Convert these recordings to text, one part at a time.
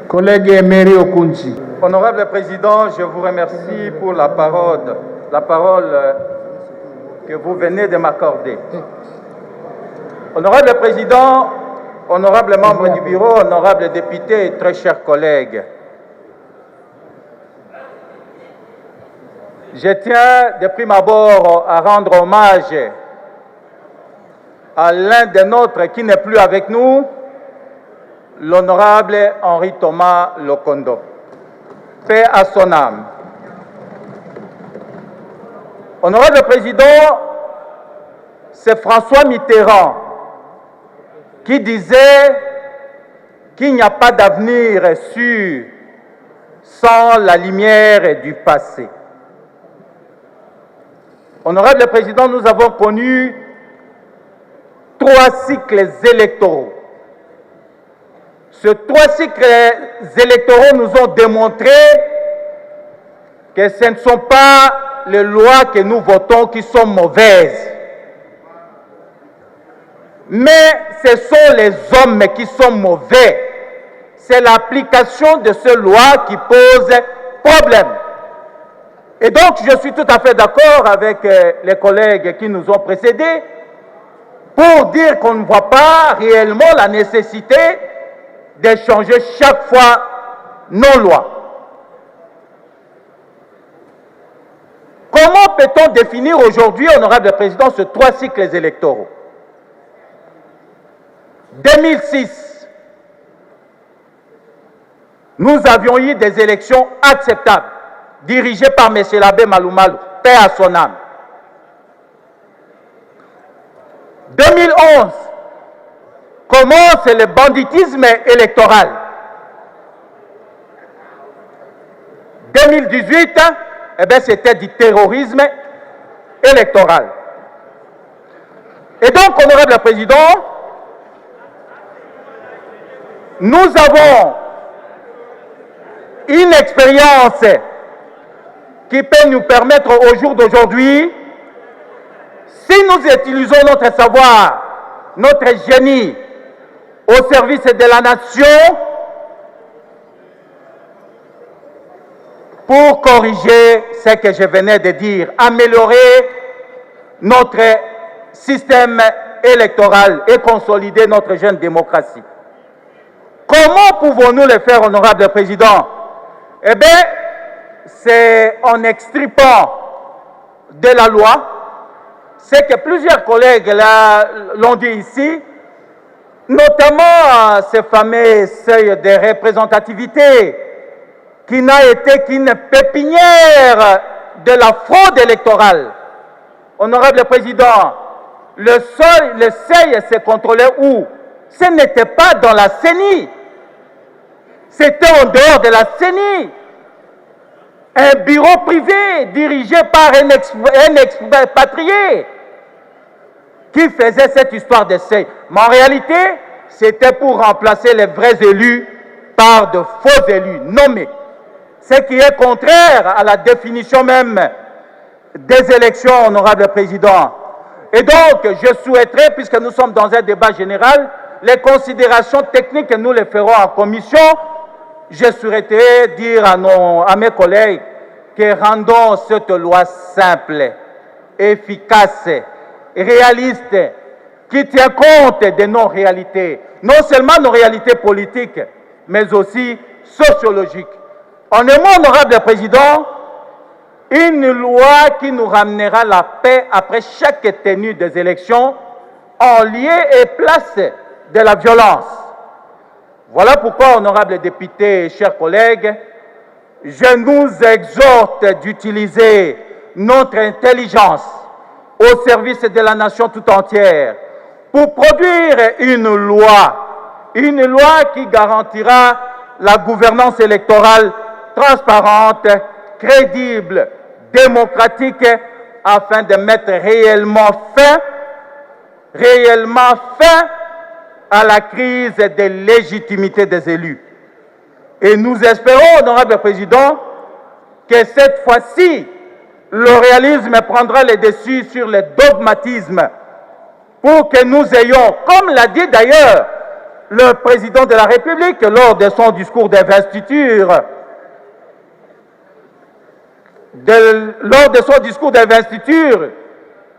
Collègue Emery Okunji. Honorable Président, je vous remercie pour la parole que vous venez de m'accorder. Honorable Président, honorable membre du bureau, honorable député et très chers collègues, je tiens de prime abord à rendre hommage à l'un des nôtres qui n'est plus avec nous, l'honorable Henri Thomas Lokondo. Paix à son âme. Honorable Président, c'est François Mitterrand qui disait qu'il n'y a pas d'avenir sûr sans la lumière du passé. Honorable Président, nous avons connu 3 cycles électoraux. Ces 3 cycles électoraux nous ont démontré que ce ne sont pas les lois que nous votons qui sont mauvaises, mais ce sont les hommes qui sont mauvais. C'est l'application de ces lois qui pose problème. Et donc, je suis tout à fait d'accord avec les collègues qui nous ont précédés pour dire qu'on ne voit pas réellement la nécessité de changer chaque fois nos lois. Comment peut-on définir aujourd'hui, honorable Président, ces 3 cycles électoraux? 2006, nous avions eu des élections acceptables, dirigées par M. l'abbé Malumalu, paix à son âme. 2011, commence le banditisme électoral. 2018, c'était du terrorisme électoral. Et donc, honorable Président, nous avons une expérience qui peut nous permettre au jour d'aujourd'hui, si nous utilisons notre savoir, notre génie au service de la nation, pour corriger ce que je venais de dire, améliorer notre système électoral et consolider notre jeune démocratie. Comment pouvons-nous le faire, honorable Président? Eh bien, c'est en extirpant de la loi, c'est que plusieurs collègues l'ont dit ici, notamment ce fameux seuil de représentativité qui n'a été qu'une pépinière de la fraude électorale. Honorable Président, le seuil s'est contrôlé où? Ce n'était pas dans la CENI, c'était en dehors de la CENI. Un bureau privé dirigé par un expatrié qui faisait cette histoire de seuil. Mais en réalité, c'était pour remplacer les vrais élus par de faux élus nommés. Ce qui est contraire à la définition même des élections, honorable Président. Et donc, je souhaiterais, puisque nous sommes dans un débat général, les considérations techniques, nous les ferons en commission. Je souhaiterais dire à mes collègues que rendons cette loi simple, efficace, réaliste, qui tient compte de nos réalités, non seulement nos réalités politiques, mais aussi sociologiques. En un mot, honorable Président, une loi qui nous ramènera la paix après chaque tenue des élections en lieu et place de la violence. Voilà pourquoi, honorables députés et chers collègues, je nous exhorte d'utiliser notre intelligence au service de la nation tout entière pour produire une loi qui garantira la gouvernance électorale transparente, crédible, démocratique, afin de mettre réellement fin à la crise de légitimité des élus. Et nous espérons, honorable Président, que cette fois-ci, le réalisme prendra le dessus sur le dogmatisme pour que nous ayons, comme l'a dit d'ailleurs le président de la République, lors de son discours d'investiture,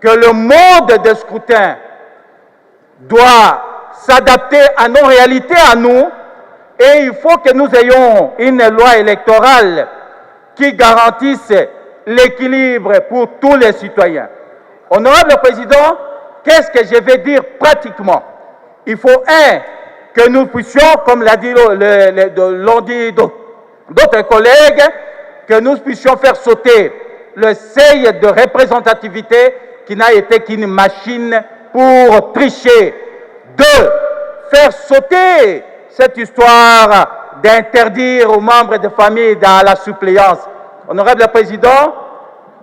que le mode de scrutin doit s'adapter à nos réalités, à nous, et il faut que nous ayons une loi électorale qui garantisse l'équilibre pour tous les citoyens. Honorable Président, qu'est-ce que je vais dire pratiquement? Il faut, que nous puissions, comme l'ont dit d'autres collègues, que nous puissions faire sauter le seuil de représentativité qui n'a été qu'une machine pour tricher. 2, faire sauter cette histoire d'interdire aux membres de famille dans la suppléance. Honorable Président,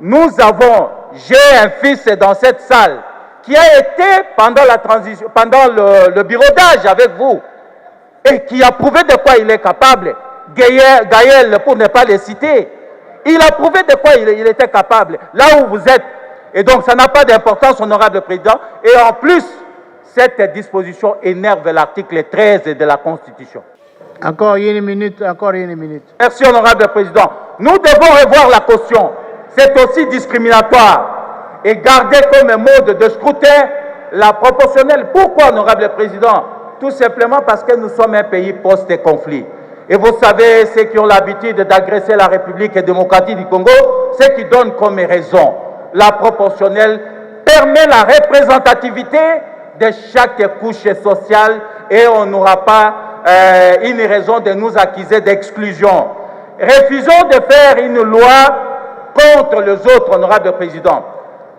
j'ai un fils dans cette salle qui a été pendant la transition, pendant le birodage avec vous, et qui a prouvé de quoi il est capable. Gaël, pour ne pas les citer, il a prouvé de quoi il était capable, là où vous êtes. Et donc, ça n'a pas d'importance, Honorable Président. Et en plus, cette disposition énerve l'article 13 de la Constitution. Encore une minute, encore une minute. Merci, Honorable Président. Nous devons revoir la caution. C'est aussi discriminatoire. Et garder comme mode de scrutin la proportionnelle. Pourquoi, Honorable Président? Tout simplement parce que nous sommes un pays post-conflit. Et vous savez, ceux qui ont l'habitude d'agresser la République démocratique du Congo, ce qui donne comme raison la proportionnelle permet la représentativité de chaque couche sociale et on n'aura pas une raison de nous accuser d'exclusion. Refusons de faire une loi contre les autres, Honorable Président.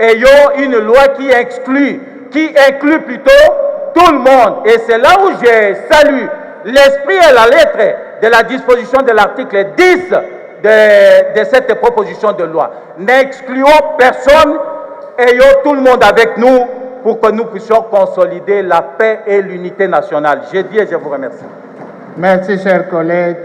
Ayons une loi qui inclut plutôt tout le monde. Et c'est là où je salue l'esprit et la lettre de la disposition de l'article 10 de cette proposition de loi. N'excluons personne, ayons tout le monde avec nous pour que nous puissions consolider la paix et l'unité nationale. Je dis et je vous remercie. Merci, chers collègues.